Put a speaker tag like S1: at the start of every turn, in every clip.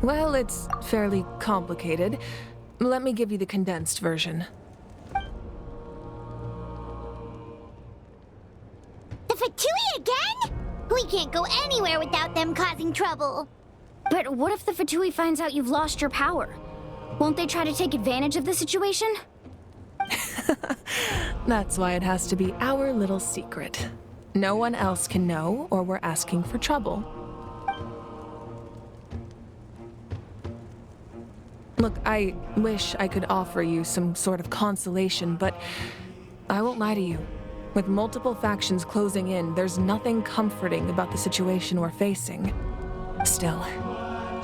S1: Well, it's fairly complicated. Let me give you the condensed version.
S2: The Fatui again? We can't go anywhere without them causing trouble.
S3: But what if the Fatui finds out you've lost your power? Won't they try to take advantage of the situation?
S1: That's why it has to be our little secret. No one else can know, or we're asking for trouble. Look, I wish I could offer you some sort of consolation, but I won't lie to you. With multiple factions closing in, there's nothing comforting about the situation we're facing. Still,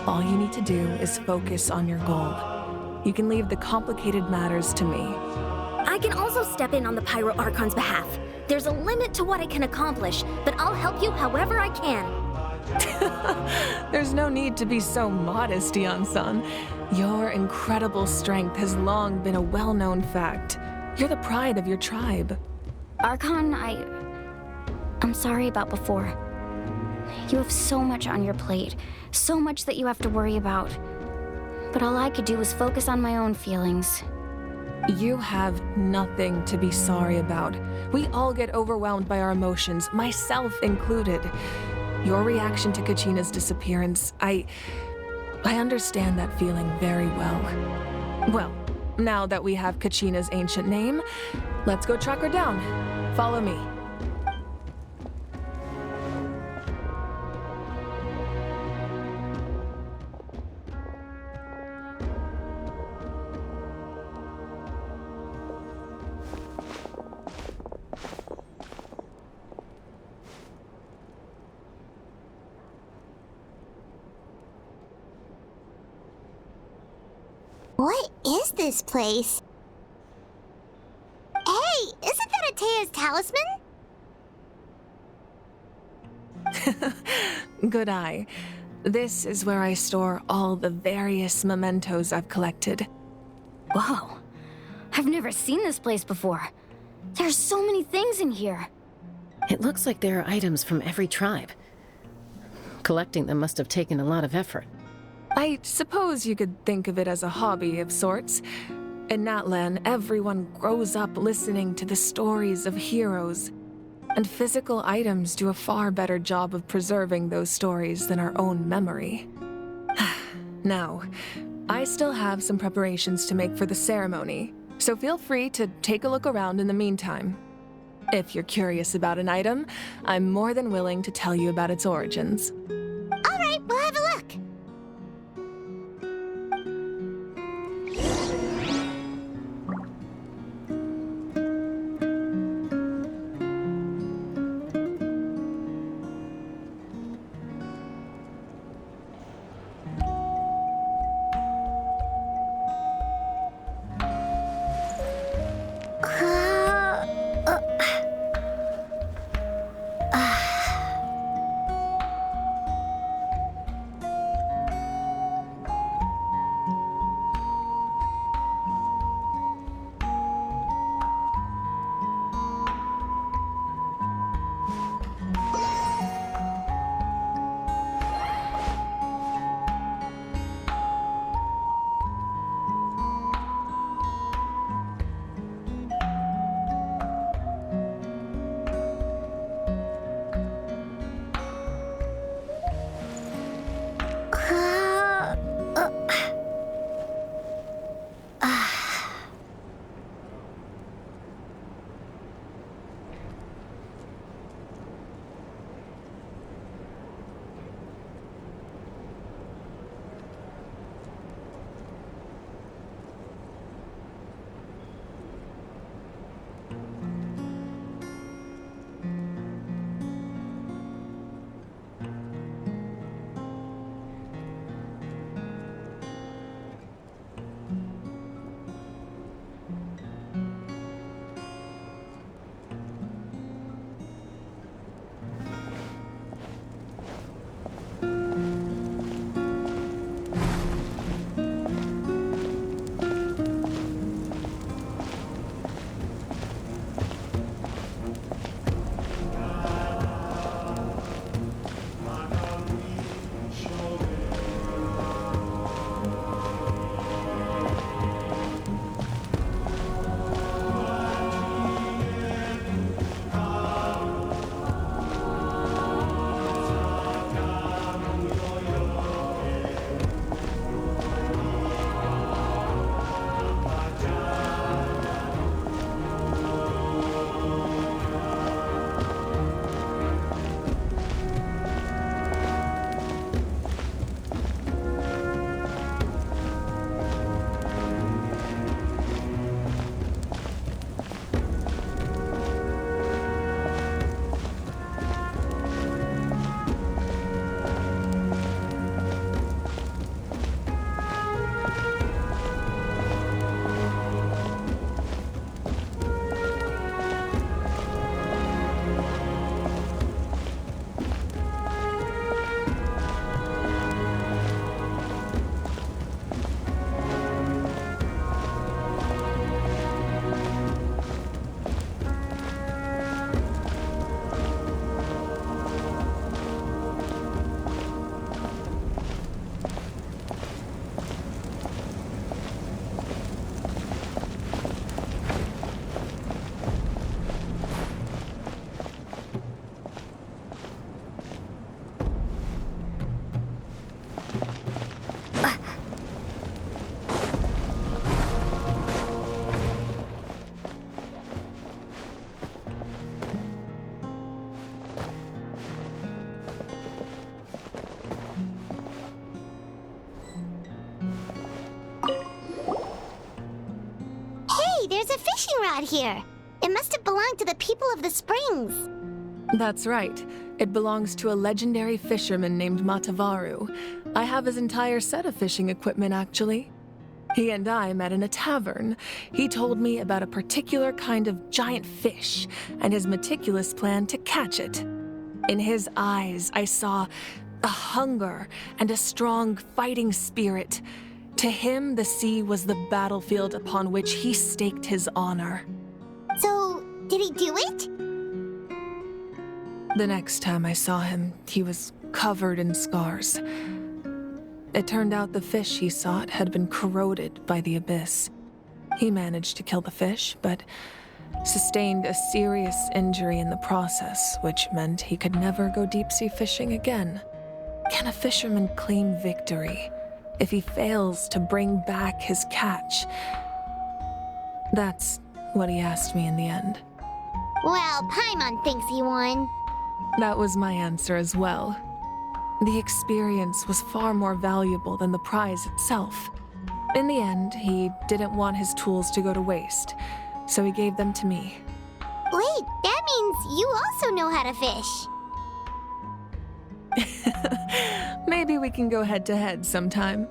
S1: all you need to do is focus on your goal. You can leave the complicated matters to me.
S3: I can also step in on the Pyro Archon's behalf. There's a limit to what I can accomplish, but I'll help you however I can.
S1: There's no need to be so modest, Yan-san. Your incredible strength has long been a well-known fact. You're the pride of your tribe.
S3: Archon, I'm sorry about before. You have so much on your plate, so much that you have to worry about. But all I could do was focus on my own feelings.
S1: You have nothing to be sorry about. We all get overwhelmed by our emotions, myself included. Your reaction to Kachina's disappearance, I understand that feeling very well. Well, now that we have Kachina's ancient name, let's go track her down. Follow me.
S2: What is this place? Hey, isn't that Atea's talisman?
S1: Good eye. This is where I store all the various mementos I've collected.
S3: Whoa. I've never seen this place before. There's so many things in here.
S4: It looks like there are items from every tribe. Collecting them must have taken a lot of effort.
S1: I suppose you could think of it as a hobby of sorts. In Natlan, everyone grows up listening to the stories of heroes, and physical items do a far better job of preserving those stories than our own memory. Now, I still have some preparations to make for the ceremony, so feel free to take a look around in the meantime. If you're curious about an item, I'm more than willing to tell you about its origins.
S2: All right, we'll have a look. fishing rod here. It must have belonged to the people of the springs.
S1: That's right. It belongs to a legendary fisherman named Matavaru. I have his entire set of fishing equipment, actually. He and I met in a tavern. He told me about a particular kind of giant fish and his meticulous plan to catch it. In his eyes, I saw a hunger and a strong fighting spirit. To him, the sea was the battlefield upon which he staked his honor.
S2: So, did he do it?
S1: The next time I saw him, he was covered in scars. It turned out the fish he sought had been corroded by the abyss. He managed to kill the fish, but sustained a serious injury in the process, which meant he could never go deep-sea fishing again. Can a fisherman claim victory if he fails to bring back his catch? That's what he asked me in the end.
S2: Well, Paimon thinks he won.
S1: That was my answer as well. The experience was far more valuable than the prize itself. In the end, he didn't want his tools to go to waste, so he gave them to me.
S2: Wait, that means you also know how to fish.
S1: Maybe we can go head-to-head sometime.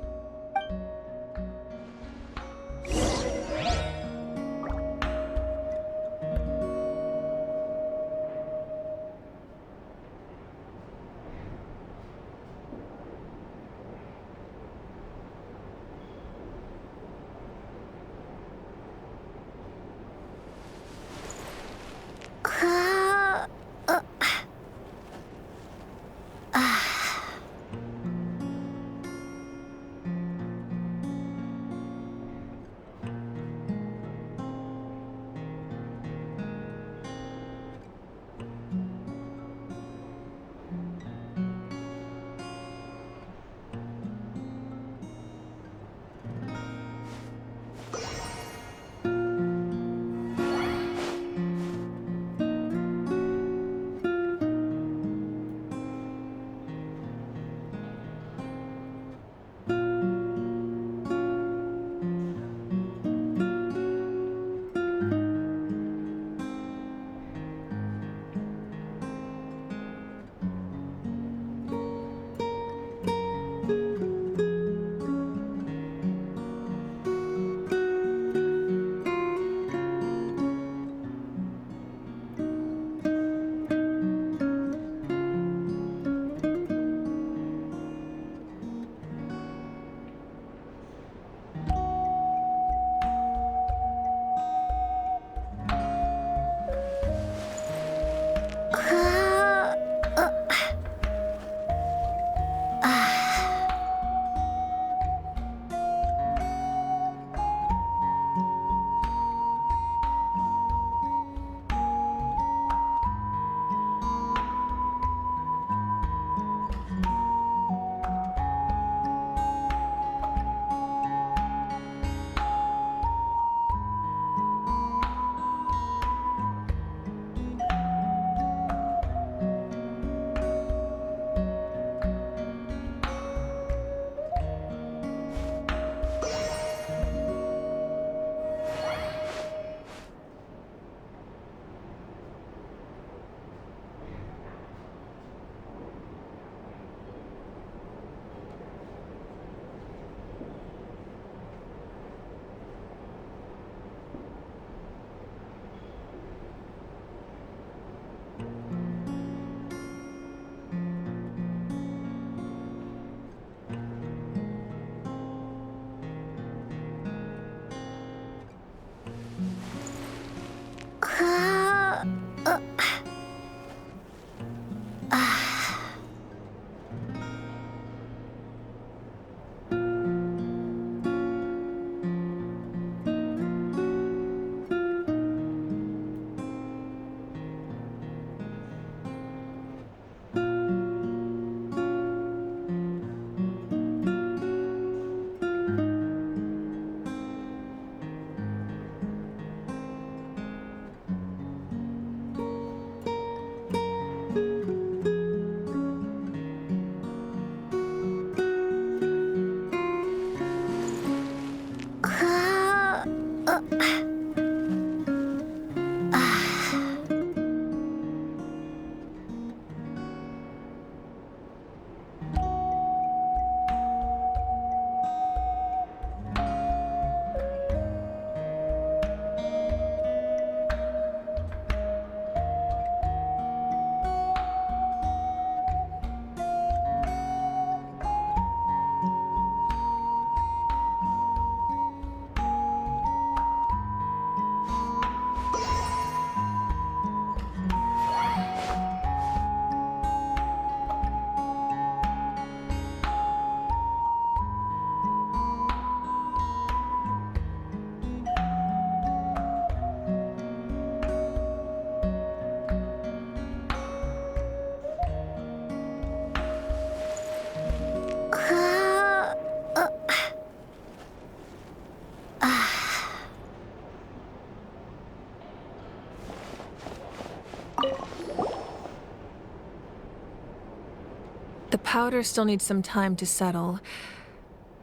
S1: powder still needs some time to settle,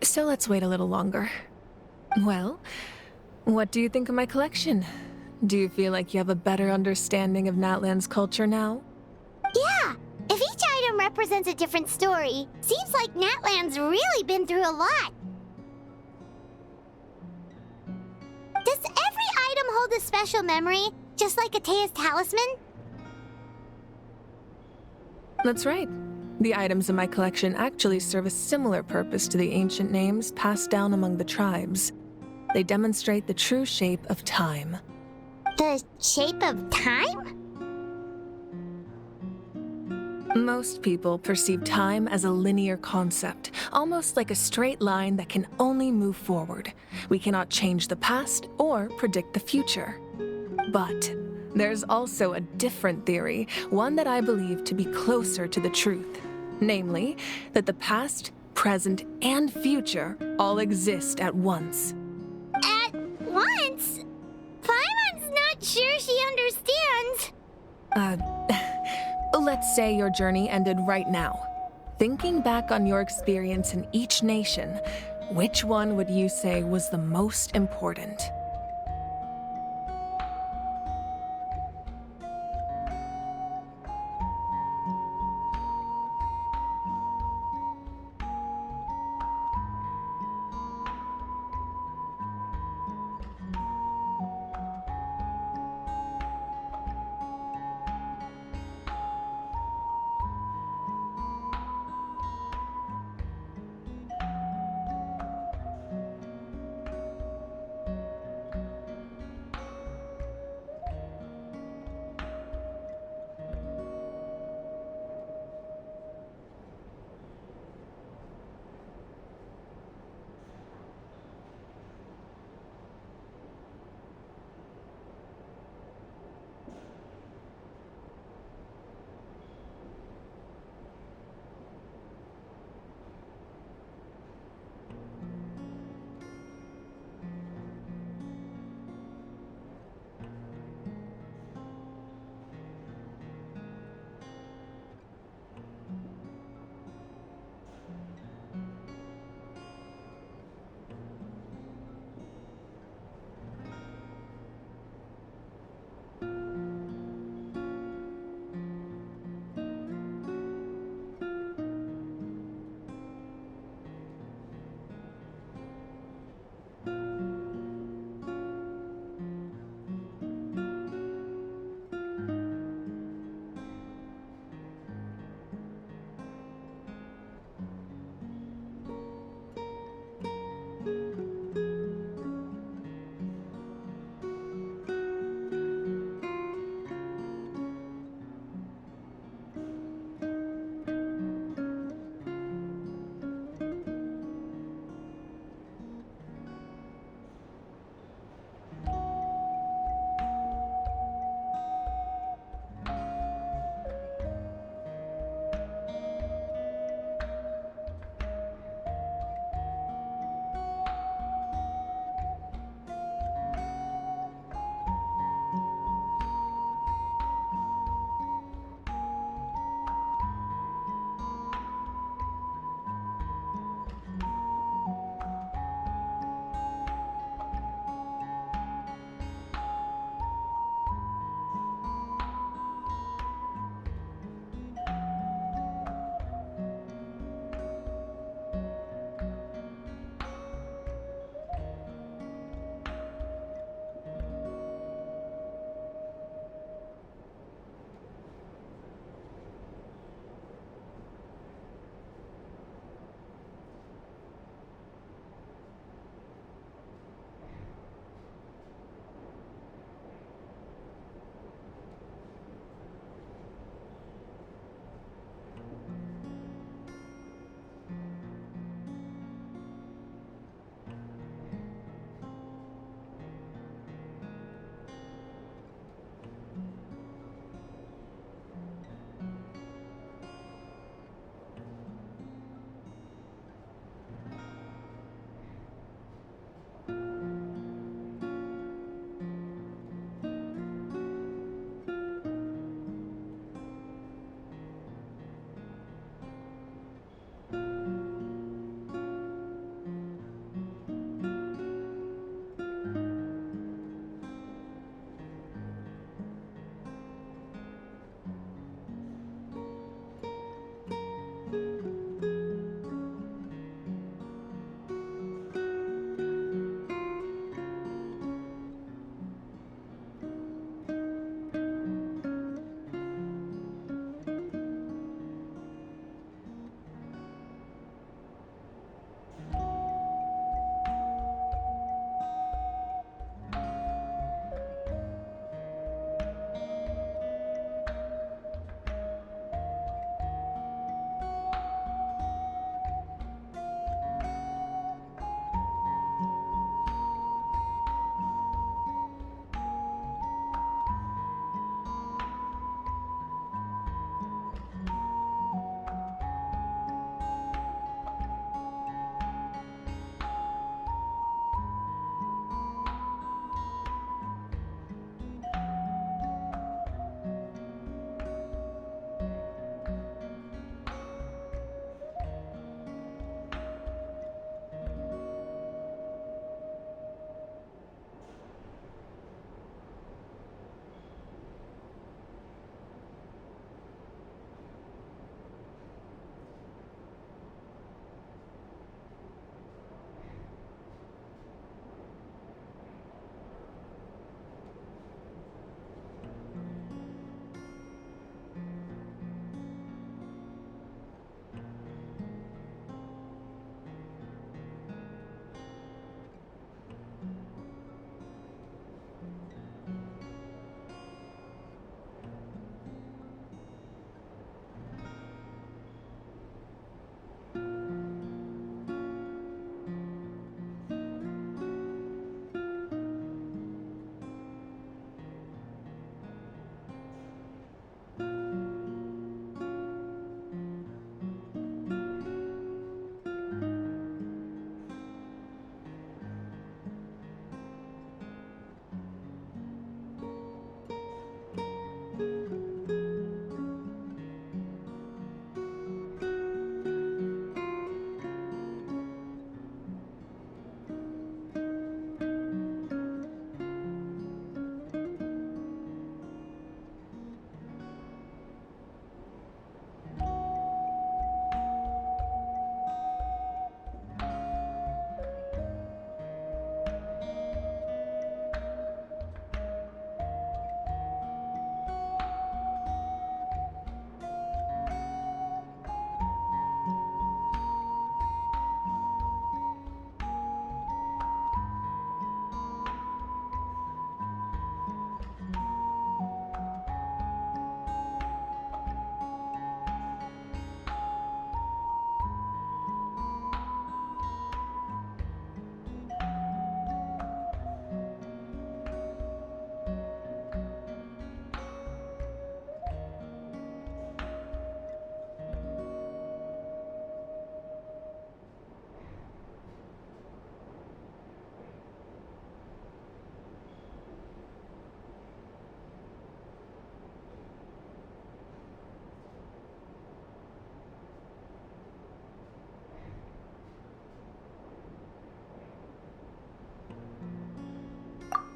S1: so let's wait a little longer. Well, what do you think of my collection? Do you feel like you have a better understanding of Natlan's culture now?
S2: Yeah, if each item represents a different story, seems like Natlan's really been through a lot. Does every item hold a special memory, just like Atea's talisman?
S1: That's right. The items in my collection actually serve a similar purpose to the ancient names passed down among the tribes. They demonstrate the true shape of time.
S2: The shape of time?
S1: Most people perceive time as a linear concept, almost like a straight line that can only move forward. We cannot change the past or predict the future. But there's also a different theory, one that I believe to be closer to the truth. Namely, that the past, present, and future all exist at once.
S2: At once? Paimon's not sure she understands.
S1: Let's say your journey ended right now. Thinking back on your experience in each nation, which one would you say was the most important?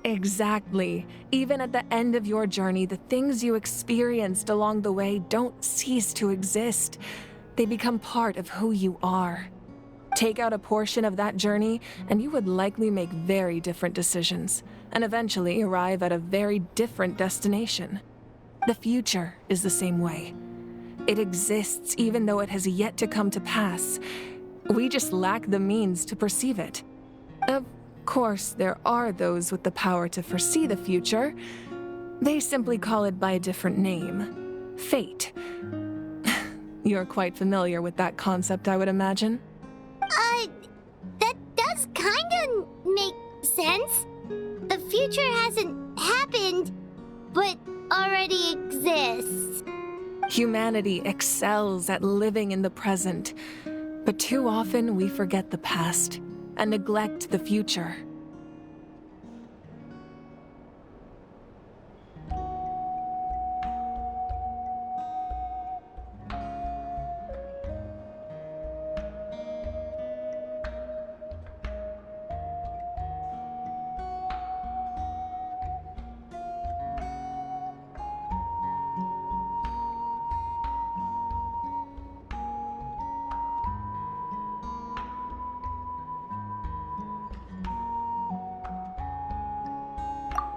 S1: Exactly. Even at the end of your journey, the things you experienced along the way don't cease to exist. They become part of who you are. Take out a portion of that journey, and you would likely make very different decisions, and eventually arrive at a very different destination. The future is the same way. It exists even though it has yet to come to pass. We just lack the means to perceive it. Of course, there are those with the power to foresee the future. They simply call it by a different name. Fate. You're quite familiar with that concept, I would imagine.
S2: That does kinda make sense. The future hasn't happened, but already exists.
S1: Humanity excels at living in the present, but too often we forget the past and neglect the future.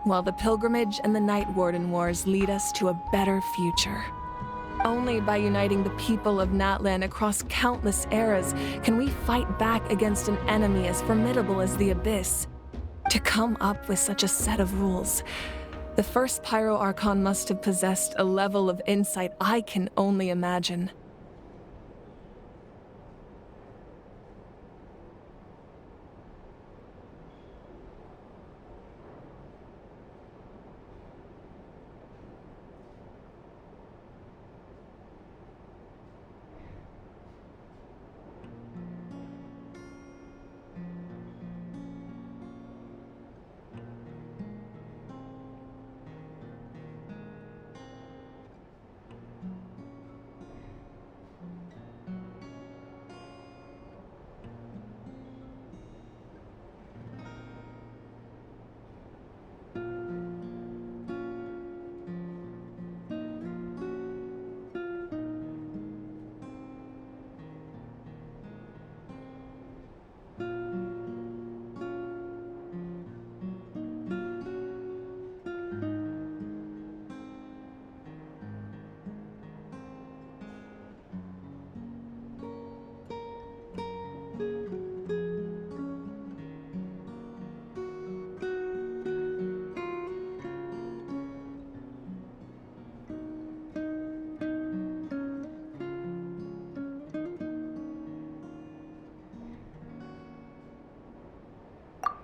S1: While the pilgrimage and the Night Warden Wars lead us to a better future. Only by uniting the people of Natlan across countless eras can we fight back against an enemy as formidable as the Abyss. To come up with such a set of rules, the first Pyro Archon must have possessed a level of insight I can only imagine.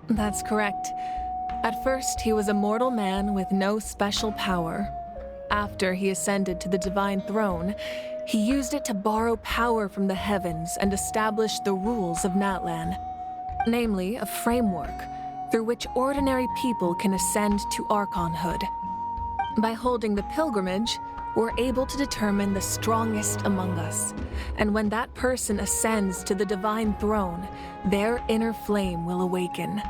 S1: That's correct. At first, he was a mortal man with no special power. After he ascended to the divine throne, he used it to borrow power from the heavens and establish the rules of Natlan. Namely, a framework through which ordinary people can ascend to Archonhood. By holding the pilgrimage, we're able to determine the strongest among us. And when that person ascends to the divine throne, their inner flame will awaken.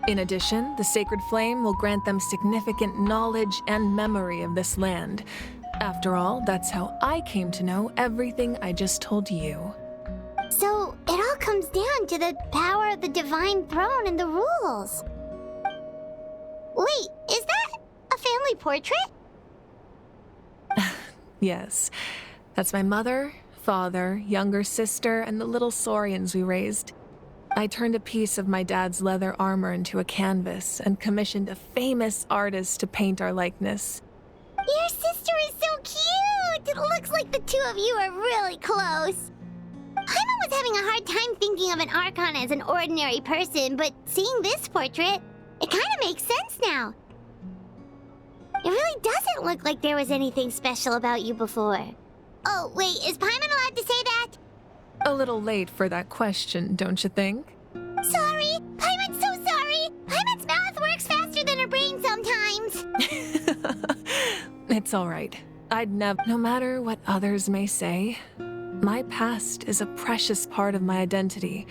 S1: In addition, the sacred flame will grant them significant knowledge and memory of this land. After all, that's how I came to know everything I just told you.
S2: So, it all comes down to the power of the divine throne and the rules. Wait, is that a family portrait?
S1: Yes, that's my mother, father, younger sister, and the little saurians we raised. I turned a piece of my dad's leather armor into a canvas and commissioned a famous artist to paint our likeness.
S2: Your sister is so cute! It looks like the two of you are really close. Paimon was having a hard time thinking of an Archon as an ordinary person, but seeing this portrait, it kind of makes sense now. It really doesn't look like there was anything special about you before. Oh, wait, is Paimon allowed to say that?
S1: A little late for that question, don't you think?
S2: Sorry! Paimon's so sorry! Paimon's mouth works faster than her brain sometimes!
S1: It's all right. I'd never... No matter what others may say, my past is a precious part of my identity.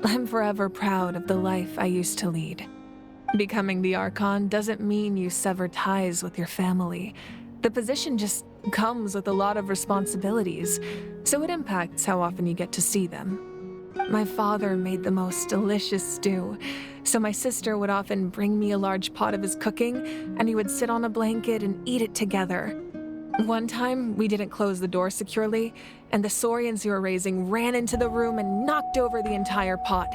S1: I'm forever proud of the life I used to lead. Becoming the Archon doesn't mean you sever ties with your family. The position just comes with a lot of responsibilities, so it impacts how often you get to see them. My father made the most delicious stew, so my sister would often bring me a large pot of his cooking, and we would sit on a blanket and eat it together. One time, we didn't close the door securely, and the saurians who were raising ran into the room and knocked over the entire pot.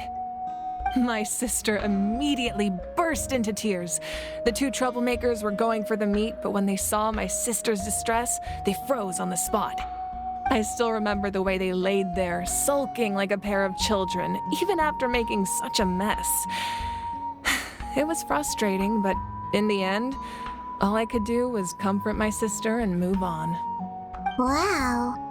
S1: My sister immediately burst into tears. The two troublemakers were going for the meat, but when they saw my sister's distress, they froze on the spot. I still remember the way they laid there, sulking like a pair of children, even after making such a mess. It was frustrating, but in the end, all I could do was comfort my sister and move on.
S2: Wow.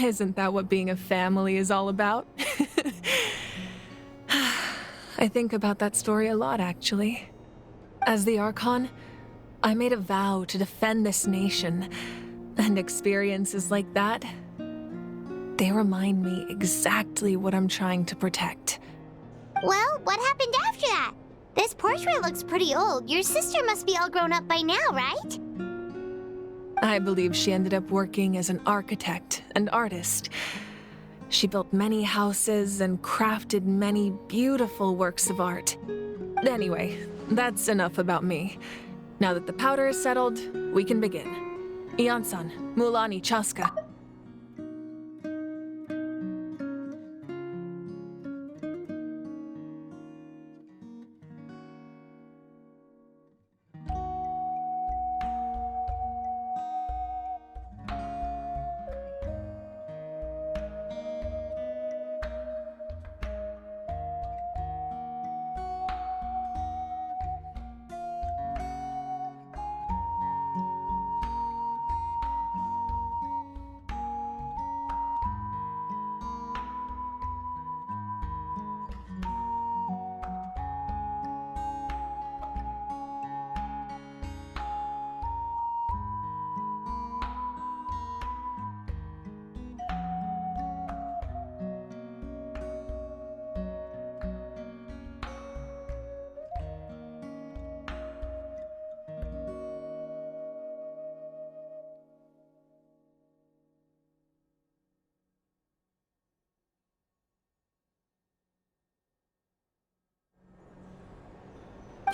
S1: Isn't that what being a family is all about? I think about that story a lot, actually. As the Archon, I made a vow to defend this nation, and experiences like that, they remind me exactly what I'm trying to protect.
S2: Well, what happened after that? This portrait looks pretty old. Your sister must be all grown up by now, right?
S1: I believe she ended up working as an architect and artist. She built many houses and crafted many beautiful works of art. Anyway, that's enough about me. Now that the powder is settled, we can begin. Ian-san, Mulani Chaska.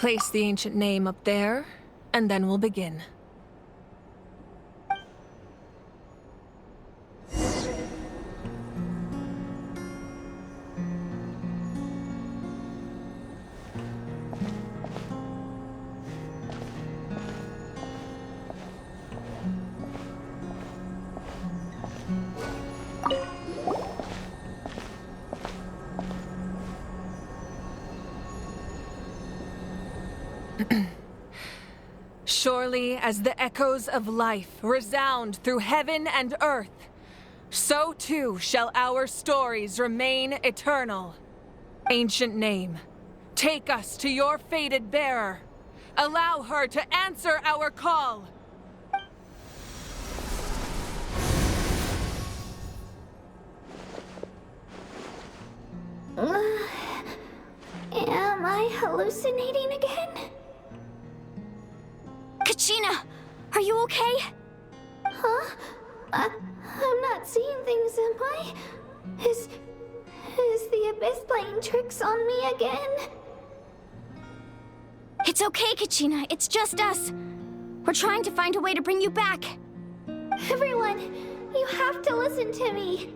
S1: Place the ancient name up there, and then we'll begin. Surely as the echoes of life resound through heaven and earth, so too shall our stories remain eternal. Ancient name, take us to your fated bearer. Allow her to answer our call.
S2: Am I hallucinating again?
S3: Kachina, are you okay?
S2: Huh? I'm not seeing things, am I? Is the Abyss playing tricks on me again?
S3: It's okay, Kachina. It's just us. We're trying to find a way to bring you back.
S2: Everyone, you have to listen to me.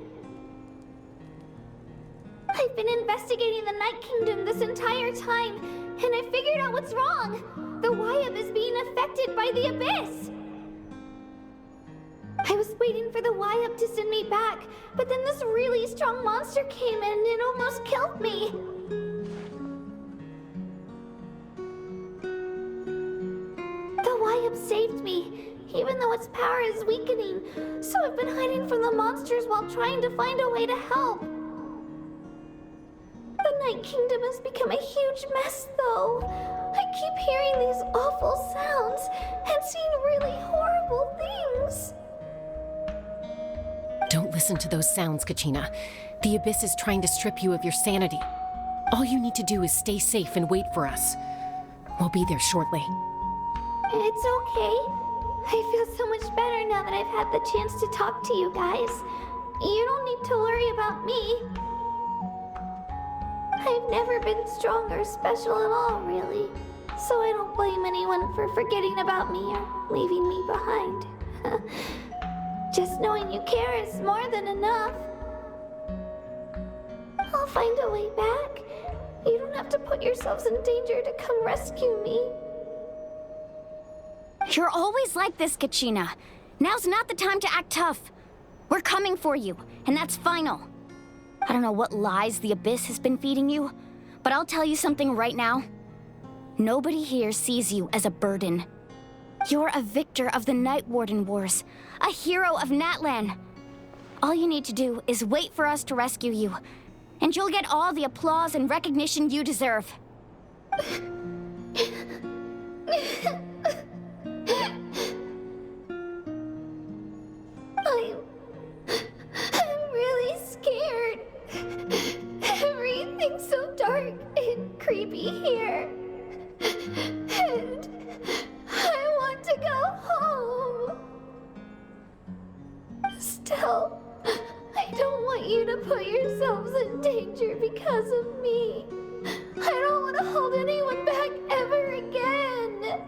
S2: I've been investigating the Night Kingdom this entire time, and I figured out what's wrong. The Wyab is being affected by the Abyss. I was waiting for the Wyab to send me back, but then this really strong monster came in and it almost killed me. The Wyab saved me, even though its power is weakening, so I've been hiding from the monsters while trying to find a way to help. The Night Kingdom has become a huge mess, though. I keep hearing these awful sounds and seeing really horrible things.
S4: Don't listen to those sounds, Kachina. The Abyss is trying to strip you of your sanity. All you need to do is stay safe and wait for us. We'll be there shortly.
S2: It's okay. I feel so much better now that I've had the chance to talk to you guys. You don't need to worry about me. I've never been strong or special at all, really. So I don't blame anyone for forgetting about me or leaving me behind. Just knowing you care is more than enough. I'll find a way back. You don't have to put yourselves in danger to come rescue me.
S3: You're always like this, Kachina. Now's not the time to act tough. We're coming for you, and that's final. I don't know what lies the Abyss has been feeding you, but I'll tell you something right now. Nobody here sees you as a burden. You're a victor of the Night Warden Wars, a hero of Natlan. All you need to do is wait for us to rescue you, and you'll get all the applause and recognition you deserve.
S5: I'm really scared. Everything's so dark and creepy here. And I want to go home. Still, I don't want you to put yourselves in danger because of me. I don't want to hold anyone back ever again.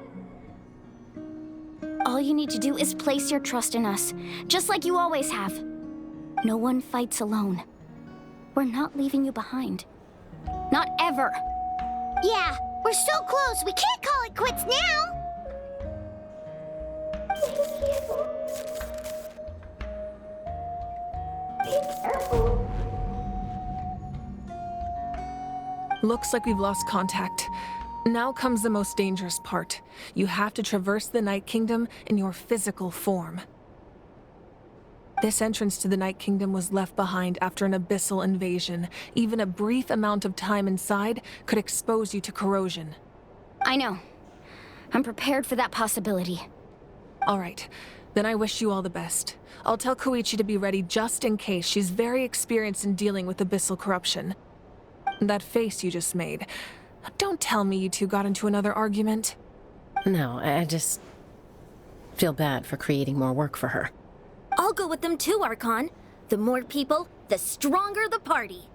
S3: All you need to do is place your trust in us, just like you always have. No one fights alone. We're not leaving you behind. Not ever.
S2: Yeah, we're so close. We can't call it quits now.
S5: Be careful.
S1: Looks like we've lost contact. Now comes the most dangerous part. You have to traverse the Night Kingdom in your physical form. This entrance to the Night Kingdom was left behind after an abyssal invasion. Even a brief amount of time inside could expose you to corrosion.
S3: I know. I'm prepared for that possibility.
S1: All right, then I wish you all the best. I'll tell Koichi to be ready just in case. She's very experienced in dealing with abyssal corruption. That face you just made. Don't tell me you two got into another argument.
S4: No, I just feel bad for creating more work for her.
S5: I'll go with them too, Archon. The more people, the stronger the party.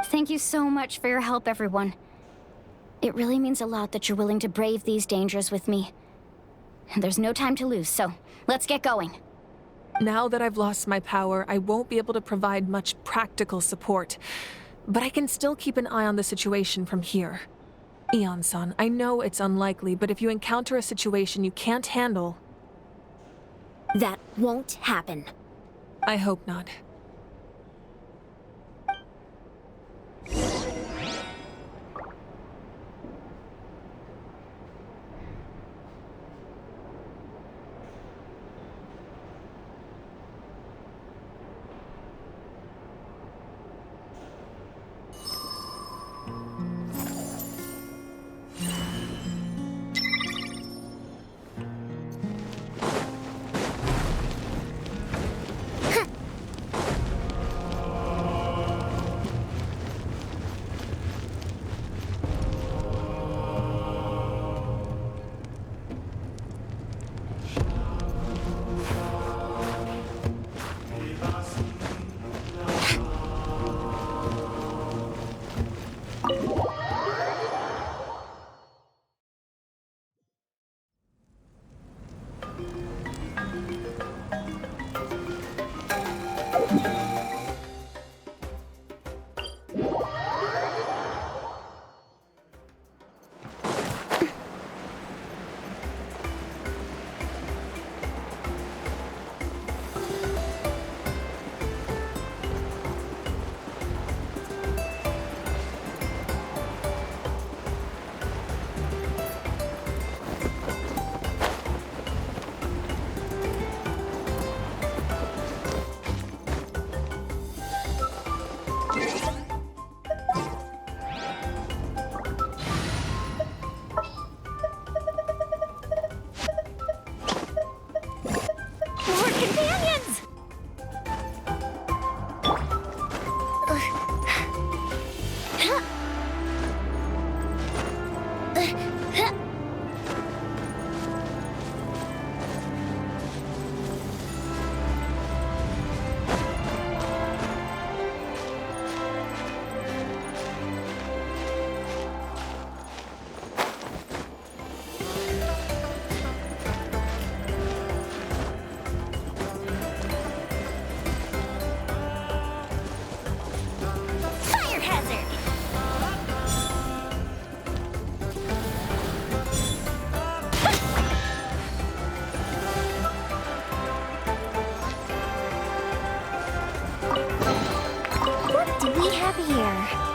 S3: Thank you so much for your help, everyone. It really means a lot that you're willing to brave these dangers with me. There's no time to lose, so let's get going.
S1: Now that I've lost my power, I won't be able to provide much practical support. But I can still keep an eye on the situation from here. Eon-san, I know it's unlikely, but if you encounter a situation you can't handle...
S5: That won't happen.
S1: I hope not.
S5: What do we have here?